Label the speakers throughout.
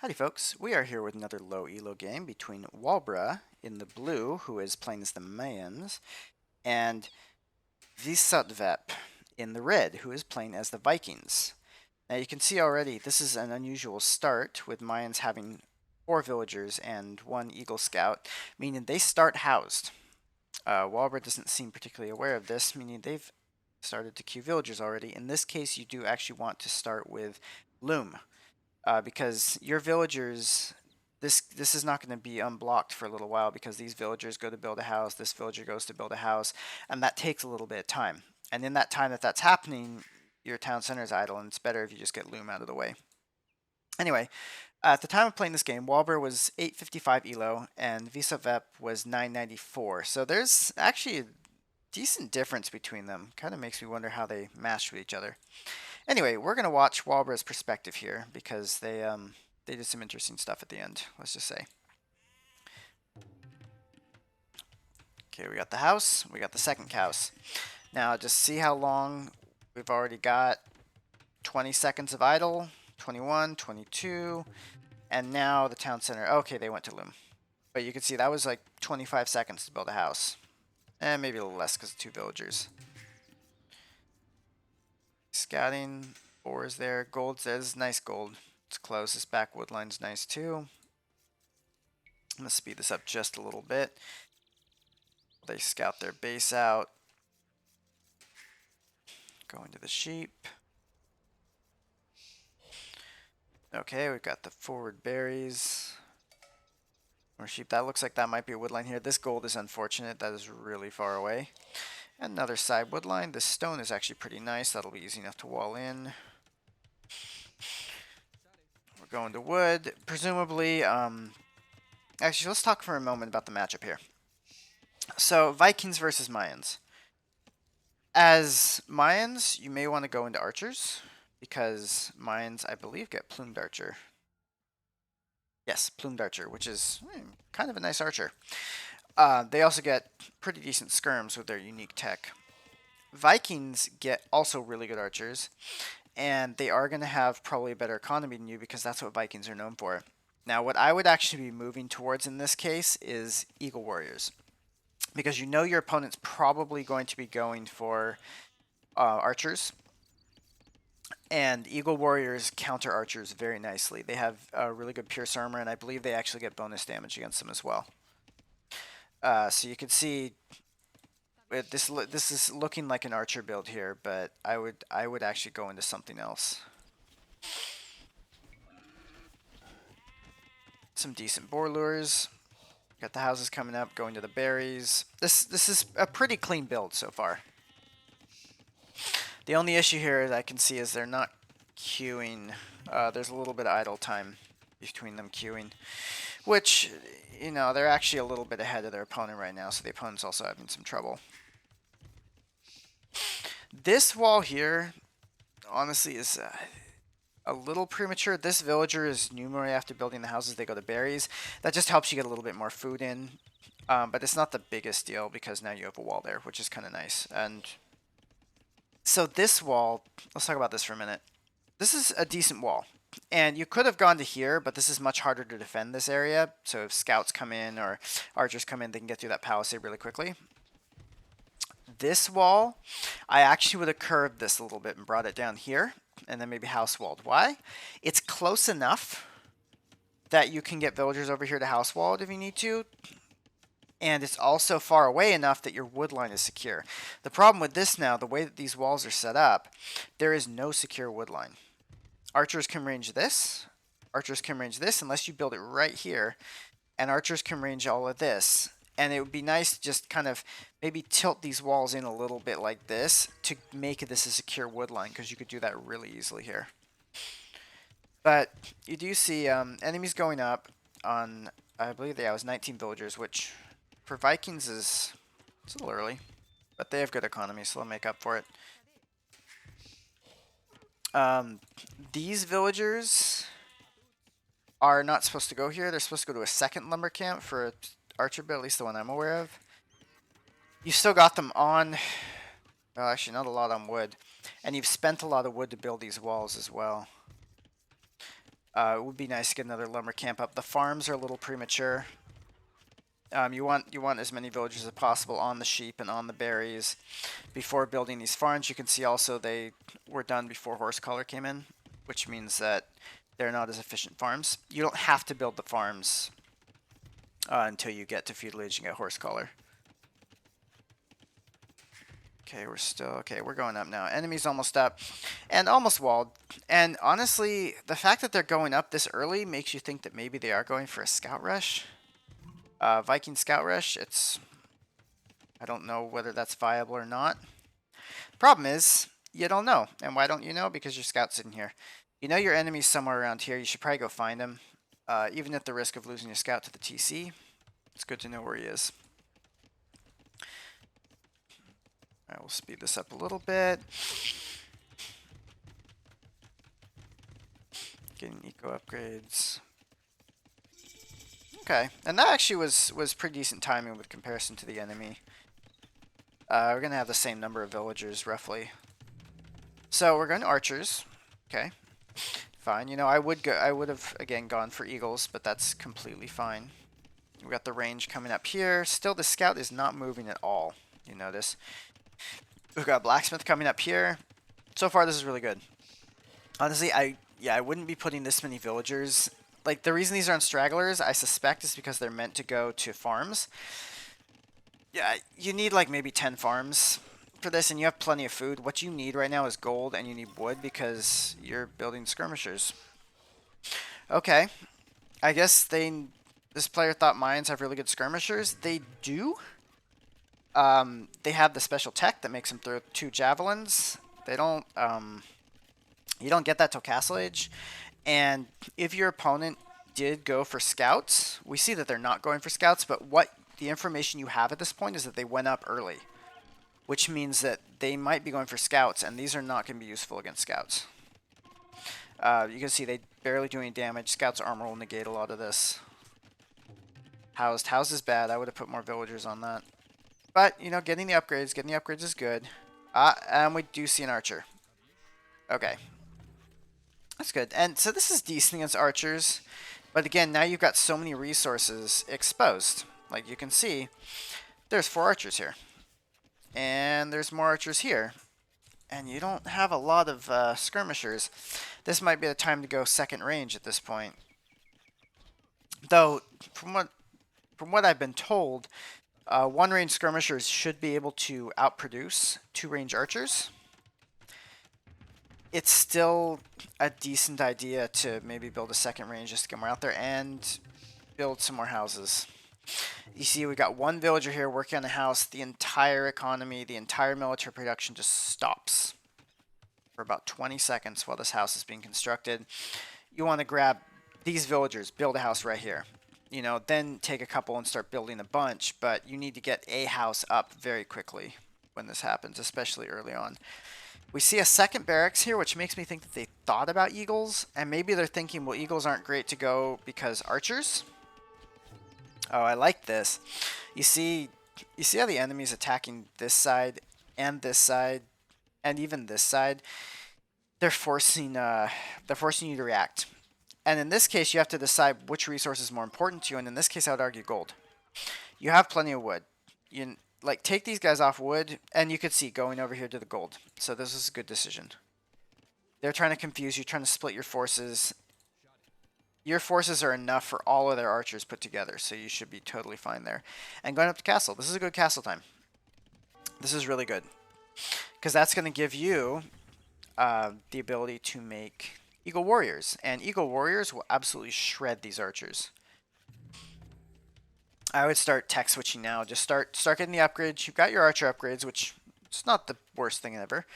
Speaker 1: Howdy folks, we are here with another low elo game between Walbra in the blue, who is playing as the Mayans, and Visavep in the red, who is playing as the Vikings. Now you can see already this is an unusual start, with Mayans having 4 villagers and 1 Eagle Scout, meaning they start housed. Walbra doesn't seem particularly aware of this, meaning they've started to queue villagers already. In this case, you do actually want to start with Loom. Because your villagers, this is not going to be unblocked for a little while, because these villagers go to build a house, this villager goes to build a house, and that takes a little bit of time. And in that time that's happening, your town center is idle, and it's better if you just get Loom out of the way. Anyway, at the time of playing this game, Walbra was 855 ELO, and Visavep was 994. So there's actually a decent difference between them. Kind of makes me wonder how they matched with each other. Anyway, we're going to watch Walbra's perspective here, because they did some interesting stuff at the end, let's just say. Okay, we got the house, we got the second house. Now just see how long we've already got. 20 seconds of idle, 21, 22, and now the town center. Okay, they went to Loom. But you can see that was like 25 seconds to build a house. And maybe a little less because of 2 villagers. Scouting, ores there, gold's there. This is nice gold. It's close. This back wood line's nice too. I'm going to speed this up just a little bit. They scout their base out. Go into the sheep. Okay, we've got the forward berries. More sheep. That looks like that might be a wood line here. This gold is unfortunate. That is really far away. Another side wood line. This stone is actually pretty nice. That'll be easy enough to wall in. We're going to wood. Presumably, actually, let's talk for a moment about the matchup here. So, Vikings versus Mayans. As Mayans, you may want to go into archers, because Mayans, I believe, get plumed archer. Yes, plumed archer, which is kind of a nice archer. They also get pretty decent skirms with their unique tech. Vikings get also really good archers, and they are going to have probably a better economy than you, because that's what Vikings are known for. Now, what I would actually be moving towards in this case is Eagle Warriors, because you know your opponent's probably going to be going for archers, and Eagle Warriors counter archers very nicely. They have really good pierce armor, and I believe they actually get bonus damage against them as well. So you can see this is looking like an archer build here, but I would actually go into something else. Some decent boar lures. Got the houses coming up, going to the berries. This is a pretty clean build so far. The only issue here that I can see is they're not queuing. There's a little bit of idle time between them queuing, which, you know, they're actually a little bit ahead of their opponent right now, so the opponent's also having some trouble. This wall here, honestly, is a little premature. This villager is numerally after building the houses. They go to berries. That just helps you get a little bit more food in, but it's not the biggest deal, because now you have a wall there, which is kind of nice. And so this wall, let's talk about this for a minute. This is a decent wall, and you could have gone to here, but this is much harder to defend this area. So if scouts come in or archers come in, they can get through that palisade really quickly. This wall, I actually would have curved this a little bit and brought it down here, and then maybe house walled. Why? It's close enough that you can get villagers over here to house walled if you need to, and it's also far away enough that your wood line is secure. The problem with this now, the way that these walls are set up, there is no secure wood line. Archers can range this, archers can range this, unless you build it right here, and archers can range all of this. And it would be nice to just kind of maybe tilt these walls in a little bit like this to make this a secure wood line, because you could do that really easily here. But you do see enemies going up on, I believe it was 19 villagers, which for Vikings it's a little early, but they have good economy, so they'll make up for it. These villagers are not supposed to go here. They're supposed to go to a second lumber camp for an archer build, at least the one I'm aware of. You still got them on, well, actually not a lot on wood, and you've spent a lot of wood to build these walls as well. It would be nice to get another lumber camp up. The farms are a little premature. You want as many villagers as possible on the sheep and on the berries before building these farms. You can see also they were done before horse collar came in, which means that they're not as efficient farms. You don't have to build the farms until you get to feudal age and get horse collar. Okay, we're going up now. Enemy's almost up and almost walled. And honestly, the fact that they're going up this early makes you think that maybe they are going for a scout rush. Viking scout rush, I don't know whether that's viable or not. Problem is, you don't know. And why don't you know? Because your scout's sitting here. You know your enemy's somewhere around here. You should probably go find him. Even at the risk of losing your scout to the TC, it's good to know where he is. I will speed this up a little bit. Getting eco upgrades. Okay, and that actually was pretty decent timing with comparison to the enemy. We're gonna have the same number of villagers roughly. So we're going to archers. Okay, fine. You know, I would have again gone for eagles, but that's completely fine. We got the range coming up here. Still, the scout is not moving at all. You notice. We've got blacksmith coming up here. So far, this is really good. Honestly, I wouldn't be putting this many villagers. Like, the reason these are on stragglers, I suspect, is because they're meant to go to farms. Yeah, you need like maybe 10 farms for this, and you have plenty of food. What you need right now is gold, and you need wood because you're building skirmishers. Okay, I guess this player thought mines have really good skirmishers. They do. They have the special tech that makes them throw 2 javelins. They don't. You don't get that till Castle Age. And if your opponent did go for scouts, we see that they're not going for scouts. But what the information you have at this point is that they went up early, which means that they might be going for scouts, and these are not going to be useful against scouts. You can see they barely do any damage. Scouts' armor will negate a lot of this. Housed is bad. I would have put more villagers on that. But, you know, getting the upgrades is good. And we do see an archer. Okay. That's good. And so this is decent against archers. But again, now you've got so many resources exposed. Like you can see, there's 4 archers here. And there's more archers here. And you don't have a lot of skirmishers. This might be the time to go second range at this point. Though, from what I've been told, 1-range skirmishers should be able to outproduce 2-range archers. It's still a decent idea to maybe build a second range just to get more out there and build some more houses. You see we got 1 villager here working on a house. The entire economy, the entire military production just stops for about 20 seconds while this house is being constructed. You want to grab these villagers, build a house right here. You know, then take a couple and start building a bunch, but you need to get a house up very quickly when this happens, especially early on. We see a second barracks here, which makes me think that they thought about eagles, and maybe they're thinking, well, eagles aren't great to go because archers. Oh, I like this. You see how the enemy's attacking this side, and even this side. They're forcing you to react. And in this case, you have to decide which resource is more important to you. And in this case, I would argue gold. You have plenty of wood. You like take these guys off wood, and you could see going over here to the gold. So this is a good decision. They're trying to confuse you, trying to split your forces. Your forces are enough for all of their archers put together, so you should be totally fine there. And going up to castle. This is a good castle time. This is really good. Because that's going to give you the ability to make Eagle Warriors. And Eagle Warriors will absolutely shred these archers. I would start tech switching now. Just start getting the upgrades. You've got your archer upgrades, which is not the worst thing ever.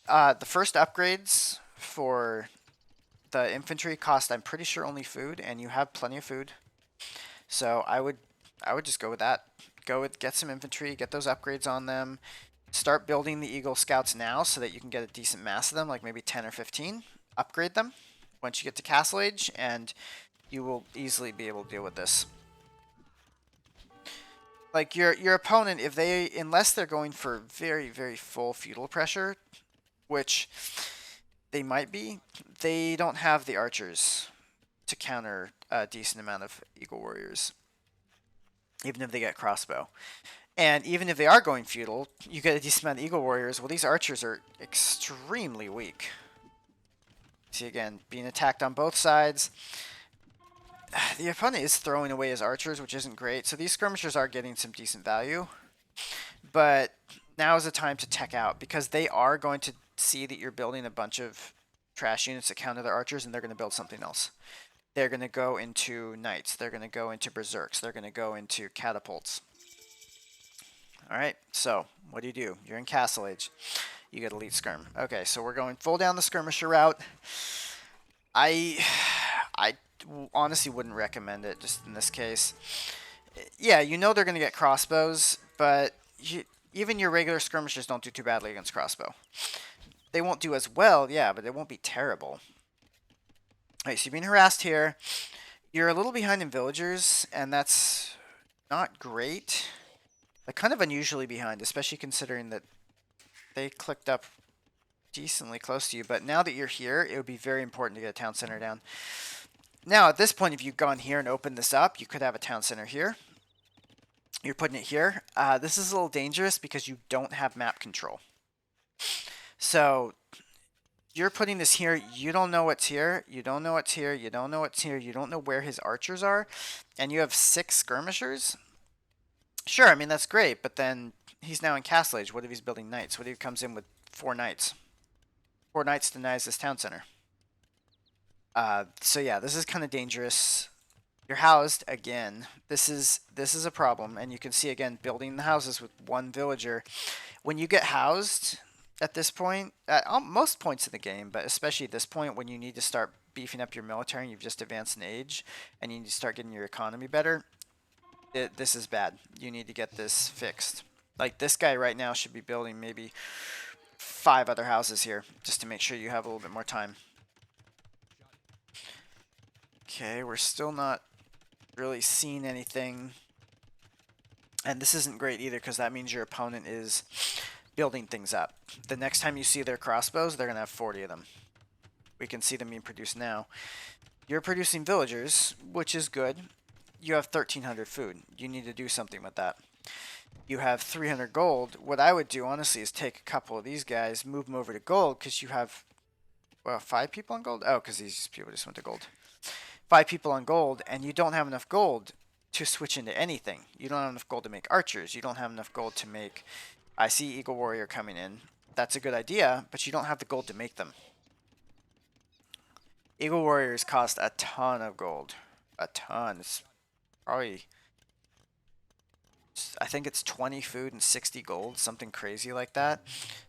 Speaker 1: The first upgrades for the infantry cost, I'm pretty sure, only food, and you have plenty of food. So I would just go with that. Get some infantry, get those upgrades on them. Start building the Eagle Scouts now so that you can get a decent mass of them, like maybe 10 or 15. Upgrade them once you get to Castle Age, and you will easily be able to deal with this. Like your opponent, unless they're going for very, very full feudal pressure, which they might be, they don't have the archers. to counter a decent amount of Eagle Warriors, even if they get crossbow. And even if they are going feudal, you get a decent amount of Eagle Warriors. Well, these archers are extremely weak. See, again, being attacked on both sides. The opponent is throwing away his archers, which isn't great. So these skirmishers are getting some decent value. But now is the time to tech out, because they are going to see that you're building a bunch of trash units that counter their archers, and they're going to build something else. They're going to go into knights. They're going to go into berserks. They're going to go into catapults. All right, so what do? You're in Castle Age. You get Elite Skirm. Okay, so we're going full down the skirmisher route. I honestly wouldn't recommend it just in this case. Yeah, you know they're going to get crossbows, but even your regular skirmishers don't do too badly against crossbow. They won't do as well, yeah, but they won't be terrible. All right, so you're being harassed here. You're a little behind in villagers, and that's not great. Like, kind of unusually behind, especially considering that they clicked up decently close to you. But now that you're here, it would be very important to get a town center down. Now, at this point, if you've gone here and opened this up, you could have a town center here. You're putting it here. This is a little dangerous because you don't have map control. So you're putting this here. You don't know what's here. You don't know what's here. You don't know what's here. You don't know where his archers are. And you have 6 skirmishers. Sure, I mean, that's great. But then he's now in Castle Age. What if he's building knights? What if he comes in with 4 knights? 4 knights denies this town center. So yeah, this is kind of dangerous. You're housed again. This is a problem, and you can see again building the houses with 1 villager. When you get housed at this point, at most points in the game, but especially at this point when you need to start beefing up your military and you've just advanced in age, and you need to start getting your economy better, this is bad. You need to get this fixed. Like, this guy right now should be building maybe 5 other houses here just to make sure you have a little bit more time. Okay, we're still not really seeing anything. And this isn't great either, because that means your opponent is building things up. The next time you see their crossbows, they're going to have 40 of them. We can see them being produced now. You're producing villagers, which is good. You have 1,300 food. You need to do something with that. You have 300 gold. What I would do, honestly, is take a couple of these guys, move them over to gold, because you have, well, 5 people on gold? Oh, because these people just went to gold. 5 people on gold, and you don't have enough gold to switch into anything. You don't have enough gold to make archers. You don't have enough gold to make... I see Eagle Warrior coming in. That's a good idea, but you don't have the gold to make them. Eagle Warriors cost a ton of gold. A ton. It's probably... I think it's 20 food and 60 gold. Something crazy like that.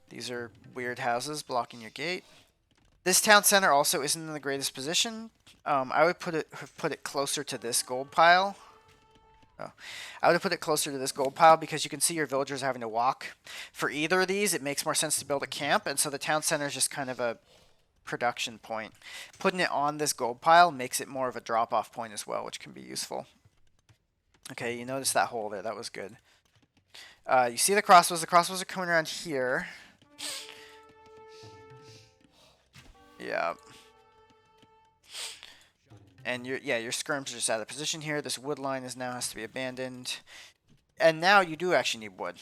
Speaker 1: These are weird houses blocking your gate. This town center also isn't in the greatest position. I would put it closer to this gold pile. Oh. I would have put it closer to this gold pile because you can see your villagers having to walk. For either of these, it makes more sense to build a camp, and so the town center is just kind of a production point. Putting it on this gold pile makes it more of a drop-off point as well, which can be useful. Okay, you notice that hole there. That was good. You see the crossbows. The crossbows are coming around here. Yeah. And your skirms are just out of position here. This wood line now has to be abandoned. And now you do actually need wood.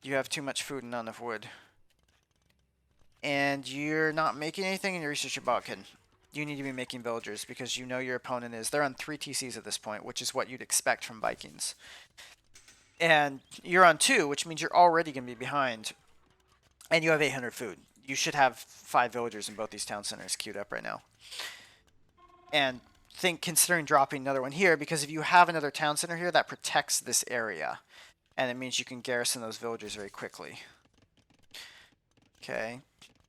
Speaker 1: You have too much food and not enough wood. And you're not making anything in your research about Balkan. You need to be making villagers because you know your opponent is. They're on 3 TCs at this point, which is what you'd expect from Vikings. And you're on 2, which means you're already going to be behind. And you have 800 food. You should have 5 villagers in both these town centers queued up right now. And considering dropping another one here, because if you have another town center here, that protects this area. And it means you can garrison those villagers very quickly. Okay.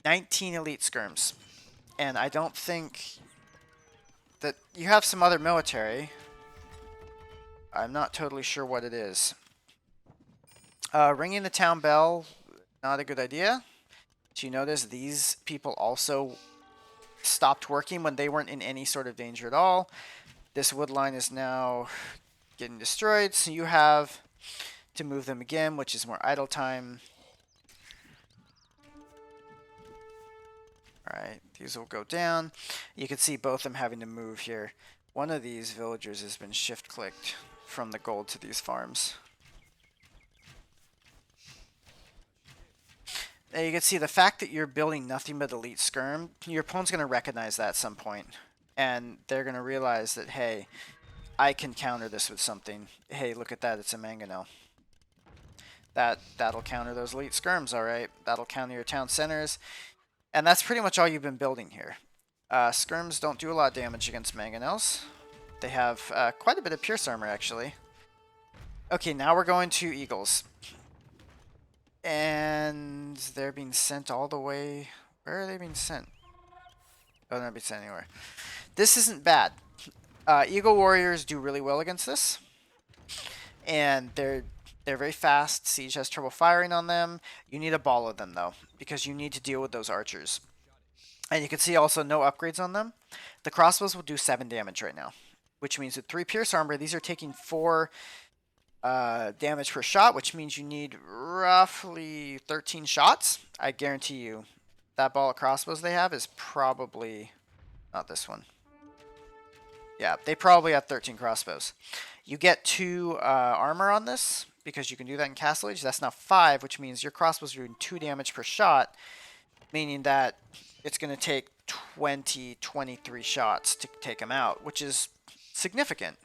Speaker 1: 19 elite skirms. And I don't think that you have some other military. I'm not totally sure what it is. Ringing the town bell, not a good idea. So you notice these people also stopped working when they weren't in any sort of danger at all. This wood line is now getting destroyed, so you have to move them again, which is more idle time. Alright, these will go down. You can see both of them having to move here. One of these villagers has been shift-clicked from the gold to these farms. Now you can see the fact that you're building nothing but elite skirm, your opponent's going to recognize that at some point. And they're going to realize that, hey, I can counter this with something. Hey, look at that, it's a mangonel. That'll counter those elite skirms, alright. That'll counter your town centers. And that's pretty much all you've been building here. Skirms don't do a lot of damage against mangonels. They have quite a bit of pierce armor, actually. Okay, now we're going to eagles. And they're being sent all the way... Where are they being sent? Oh, they're not being sent anywhere. This isn't bad. Eagle warriors do really well against this. And they're very fast. Siege has trouble firing on them. You need a ball of them, though, because you need to deal with those archers. And you can see also no upgrades on them. The crossbows will do 7 damage right now, which means with 3 pierce armor, these are taking 4 damage per shot, which means you need roughly 13 shots. I guarantee you that ball of crossbows they have is probably not this one. Yeah, they probably have 13 crossbows. You get 2 armor on this because you can do that in Castle Age. That's now 5, which means your crossbows are doing 2 damage per shot, meaning that it's going to take 23 shots to take them out, which is significant.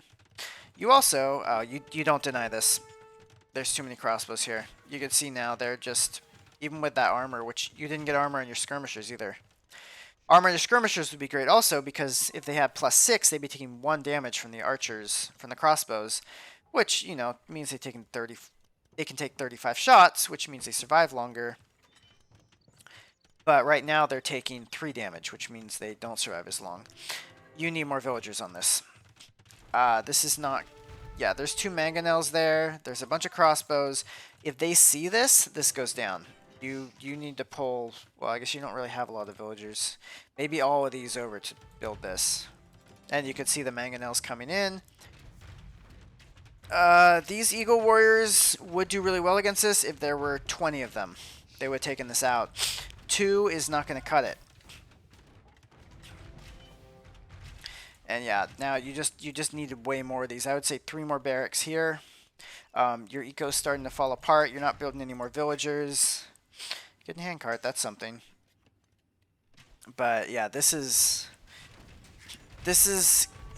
Speaker 1: You also, you don't deny this. There's too many crossbows here. You can see now they're just, even with that armor, which you didn't get armor on your skirmishers either. Armor on your skirmishers would be great also, because if they have +6, they'd be taking 1 damage from the archers, from the crossbows, which, you know, means they can take 35 shots, which means they survive longer. But right now they're taking 3 damage, which means they don't survive as long. You need more villagers on this. This is not... Yeah, there's 2 mangonels there. There's a bunch of crossbows. If they see this, this goes down. You need to pull... Well, I guess you don't really have a lot of villagers. Maybe all of these over to build this. And you can see the mangonels coming in. These eagle warriors would do really well against this if there were 20 of them. They would have taken this out. 2 is not going to cut it. And yeah, now you just need way more of these. I would say 3 more barracks here. Your eco's starting to fall apart. You're not building any more villagers. Getting handcart, that's something. But yeah, this is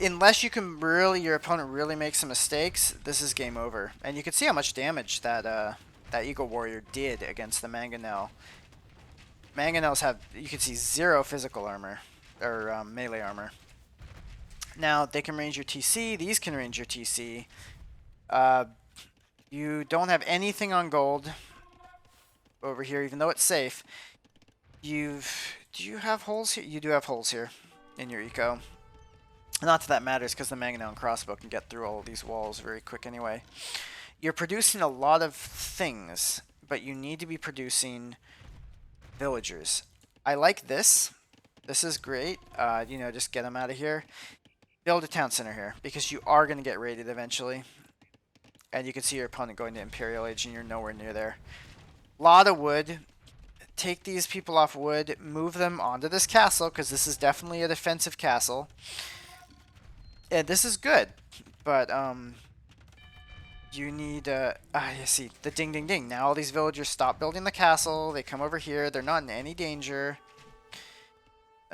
Speaker 1: unless you can really, your opponent really makes some mistakes, this is game over. And you can see how much damage that that eagle warrior did against the mangonel. Mangonels have, you can see 0 physical armor or melee armor. Now they can range your TC. These can range your TC. You don't have anything on gold over here, even though it's safe. Do you have holes here? You do have holes here in your eco. Not that matters, because the mangonel and crossbow can get through all of these walls very quick anyway. You're producing a lot of things, but you need to be producing villagers. I like this. This is great. You know, just get them out of here. Build a town center here, because you are going to get raided eventually. And you can see your opponent going to Imperial Age, and you're nowhere near there. Lot of wood. Take these people off wood. Move them onto this castle, because this is definitely a defensive castle. And this is good. But, you need, you see, the ding ding ding. Now all these villagers stop building the castle. They come over here. They're not in any danger.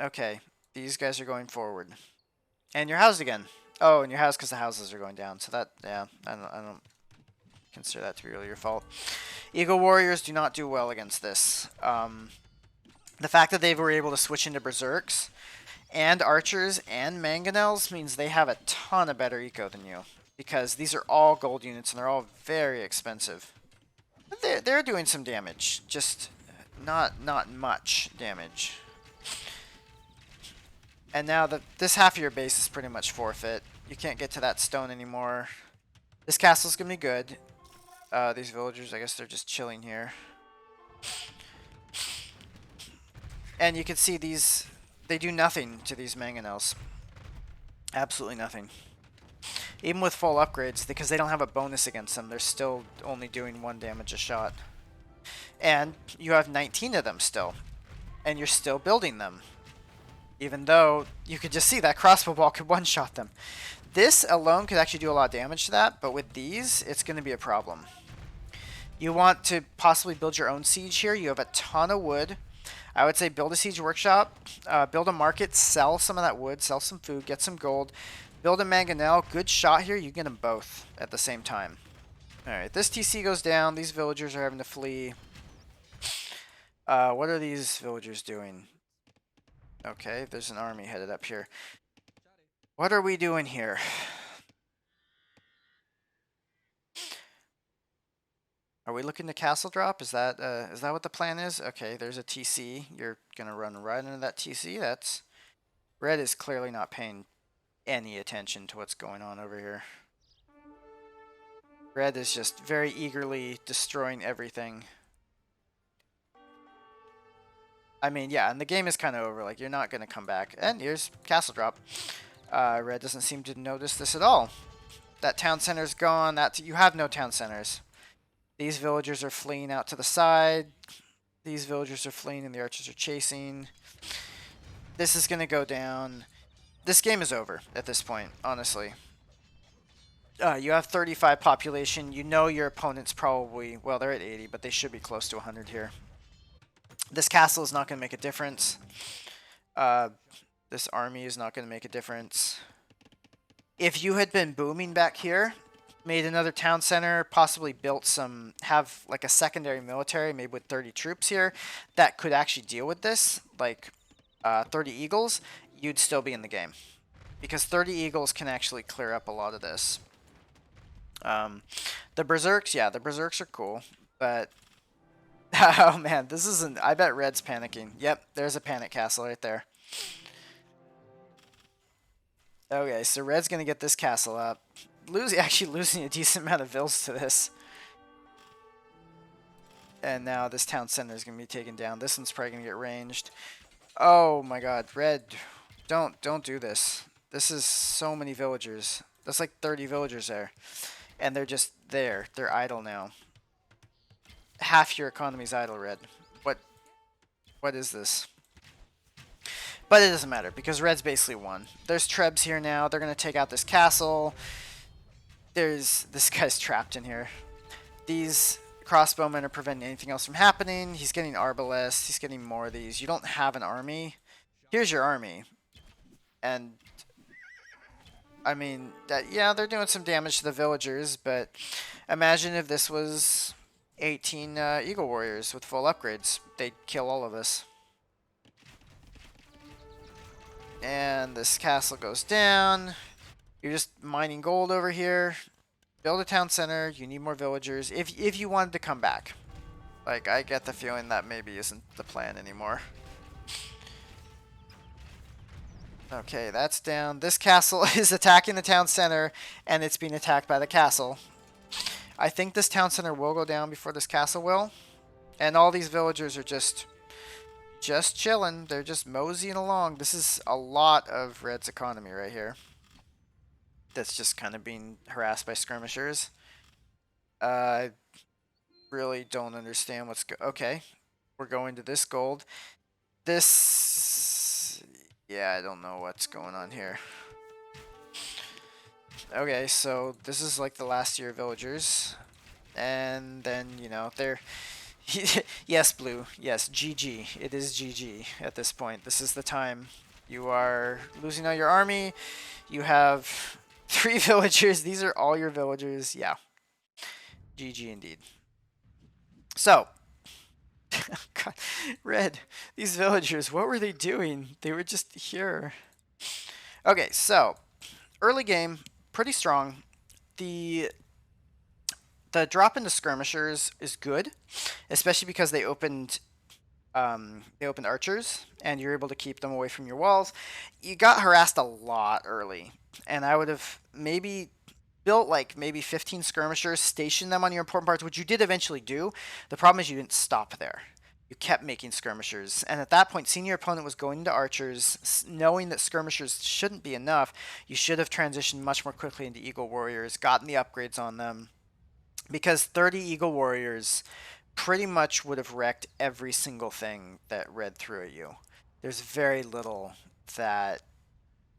Speaker 1: Okay. These guys are going forward. And your house again. Oh, and your house because the houses are going down. So that, yeah, I don't consider that to be really your fault. Eagle warriors do not do well against this. The fact that they were able to switch into berserks and archers and mangonels means they have a ton of better eco than you, because these are all gold units and they're all very expensive. But they're doing some damage, just not much damage. And now this half of your base is pretty much forfeit. You can't get to that stone anymore. This castle's gonna be good. These villagers, I guess they're just chilling here. And you can see these, they do nothing to these mangonels. Absolutely nothing. Even with full upgrades, because they don't have a bonus against them, they're still only doing 1 damage a shot. And you have 19 of them still. and you're still building them. Even though you could just see that crossbow ball could one-shot them. This alone could actually do a lot of damage to that, but with these, it's going to be a problem. You want to possibly build your own siege here. You have a ton of wood. I would say build a siege workshop, build a market, sell some of that wood, sell some food, get some gold, build a mangonel. Good shot here. You get them both at the same time. All right, this TC goes down. These villagers are having to flee. What are these villagers doing? Okay, there's an army headed up here. What are we doing here? Are we looking to castle drop? Is that what the plan is? Okay, there's a TC. You're gonna run right into that TC. That's red is clearly not paying any attention to what's going on over here. Red is just very eagerly destroying everything. I mean, yeah, and the game is kind of over. Like, you're not gonna come back. And here's castle drop. Red doesn't seem to notice this at all. That town center's gone. You have no town centers. These villagers are fleeing out to the side. These villagers are fleeing and the archers are chasing. This is going to go down. This game is over at this point, honestly. You have 35 population. You know your opponent's probably, well, they're at 80, but they should be close to 100 here. This castle is not going to make a difference. This army is not going to make a difference. If you had been booming back here, made another town center, possibly built some, have like a secondary military, maybe with 30 troops here, that could actually deal with this, like 30 eagles, you'd still be in the game. Because 30 eagles can actually clear up a lot of this. The berserks, yeah, the berserks are cool, but oh man, this isn't, I bet red's panicking. Yep, there's a panic castle right there. Okay, so red's gonna get this castle up. Actually losing a decent amount of vills to this. And now this town center is going to be taken down. This one's probably going to get ranged. Oh my god, red. Don't do this. This is so many villagers. That's like 30 villagers there. And they're just there. They're idle now. Half your economy's idle, red. What is this? But it doesn't matter because red's basically won. There's trebs here now. They're going to take out this castle. This guy's trapped in here. These crossbowmen are preventing anything else from happening. He's getting arbalests. He's getting more of these. You don't have an army. Here's your army. And I mean, yeah, they're doing some damage to the villagers, but imagine if this was 18 Eagle Warriors with full upgrades. They'd kill all of us. And this castle goes down. You're just mining gold over here. Build a town center. You need more villagers. If you wanted to come back. Like, I get the feeling that maybe isn't the plan anymore. Okay, that's down. This castle is attacking the town center, and it's being attacked by the castle. I think this town center will go down before this castle will. And all these villagers are just chilling. They're just moseying along. This is a lot of red's economy right here. That's just kind of being harassed by skirmishers. I really don't understand what's okay. We're going to this gold. This, yeah, I don't know what's going on here. Okay, so this is like the last year villagers. And then, you know, they're yes, blue. Yes, GG. It is GG at this point. This is the time. You are losing all your army. You have 3 villagers. These are all your villagers. Yeah. GG indeed. So, God, red. These villagers, what were they doing? They were just here. Okay, so early game, pretty strong. The drop into skirmishers is good, especially because they opened archers, and you're able to keep them away from your walls. You got harassed a lot early, and I would have maybe built like maybe 15 skirmishers, stationed them on your important parts, which you did eventually do. The problem is you didn't stop there. You kept making skirmishers, and at that point, seeing your opponent was going into archers, knowing that skirmishers shouldn't be enough, you should have transitioned much more quickly into Eagle Warriors, gotten the upgrades on them, because 30 Eagle Warriors pretty much would have wrecked every single thing that red threw at you. There's very little that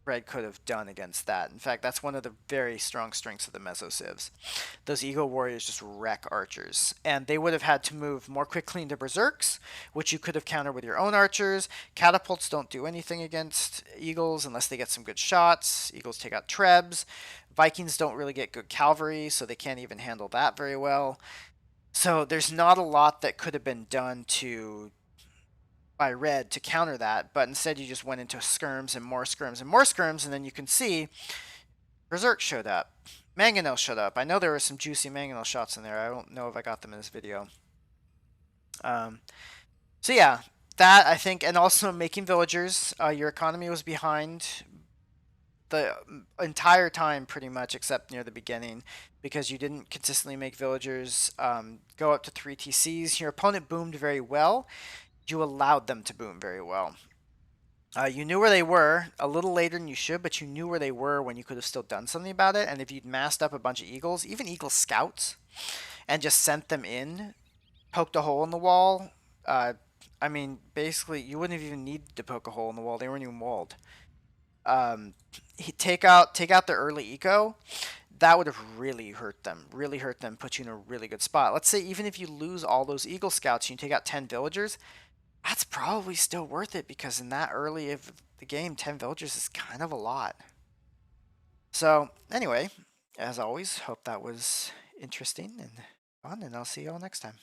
Speaker 1: red could have done against that. In fact, that's one of the very strong strengths of the Meso Civs. Those Eagle Warriors just wreck archers. And they would have had to move more quickly into Berserks, which you could have countered with your own archers. Catapults don't do anything against Eagles unless they get some good shots. Eagles take out Trebs. Vikings don't really get good cavalry, so they can't even handle that very well. So there's not a lot that could have been done to by red to counter that, but instead you just went into skirms and more skirms and more skirms, and then you can see Berserk showed up. Mangonel showed up. I know there were some juicy Mangonel shots in there. I don't know if I got them in this video. Um, so yeah, that I think, and also making villagers. Your economy was behind the entire time pretty much, except near the beginning, because you didn't consistently make villagers go up to 3 TCs. Your opponent boomed very well. You allowed them to boom very well. You knew where they were a little later than you should, but you knew where they were when you could have still done something about it. And if you'd massed up a bunch of eagles, even eagle scouts, and just sent them in, poked a hole in the wall, uh, I mean, basically, you wouldn't have even needed to poke a hole in the wall. They weren't even walled. Um, take out the early eco. That would have really hurt them. Really hurt them. Put you in a really good spot. Let's say even if you lose all those eagle scouts and you take out 10 villagers, that's probably still worth it because in that early of the game, 10 villagers is kind of a lot. So, anyway, as always, hope that was interesting and fun, and I'll see you all next time.